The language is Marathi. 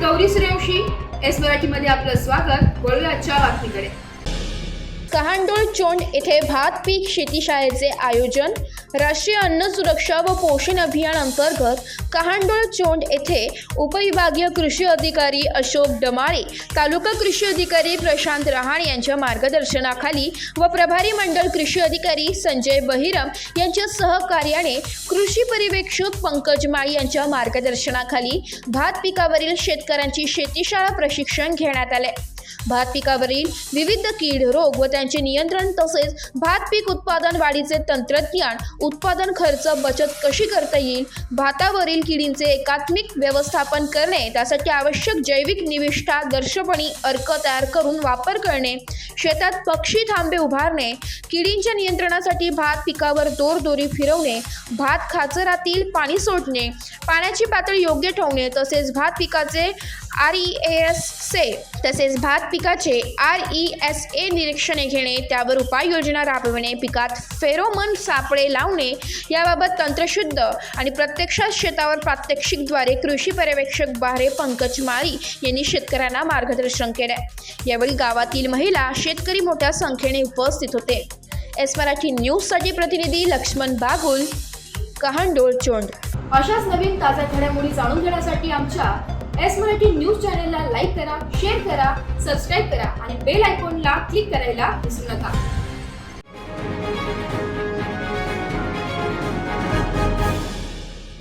गौरी सूर्यवंशी, एस मराठीमध्ये आपलं स्वागत। वळूया आजच्या बातमीकडे। कहांडोळ चोंड येथे भात पीक शेतीशाळेचे आयोजन। राष्ट्रीय अन्न सुरक्षा व पोषण अभियान अंतर्गत कहांडोळ चोंड येथे उपविभागीय कृषी अधिकारी अशोक डमाळे, तालुका कृषी अधिकारी प्रशांत रहाणे यांच्या मार्गदर्शनाखाली व प्रभारी मंडळ कृषी अधिकारी संजय बहिरम यांच्या सहकार्याने कृषी पर्यवेक्षक पंकज माळी यांच्या मार्गदर्शनाखाली भात पिकावरील शेतकऱ्यांची शेतीशाळा प्रशिक्षण घेण्यात आले। भात पिकावरील विविध कीड रोग व त्यांचे नियंत्रण तसेच भात पीक उत्पादन वाढीचे तंत्रज्ञान, उत्पादन खर्च बचत कशी करता येईल, भातावरील किडींचे एकात्मिक व्यवस्थापन करणे, त्यासाठी आवश्यक जैविक निविष्ठा दर्शपणी अर्क तयार करून वापर करणे, शेतात पक्षी थांबे उभारणे, किडींच्या नियंत्रणासाठी भात पिकावर दोरदोरी फिरवणे, भात खाचरातील पाणी सोडणे, पाण्याची पातळी योग्य ठेवणे, तसेच भात पिकाचे RESA निरीक्षणे घेणे, त्यावर उपाययोजना राबविणे, पिकात फेरोमन सापळे लावणे याबाबत तंत्रशुद्ध आणि प्रत्यक्षात शेतावर प्रात्यक्षिकद्वारे कृषी पर्यवेक्षक बारे पंकज माळी यांनी शेतकऱ्यांना मार्गदर्शन केले। यावेळी गावातील महिला, शेतकरी मोठ्या संख्येने उपस्थित होते। एस मराठी न्यूजसाठी प्रतिनिधी लक्ष्मण बागुल, कहांडोळ चोंड। अशाच नवीन ताज्या घडामोडी जाणून घेण्यासाठी आमच्या एस मराठी न्यूज चॅनलला लाईक करा, शेअर करा, सबस्क्राईब करा आणि बेल आयकॉनला क्लिक करायला विसरू नका।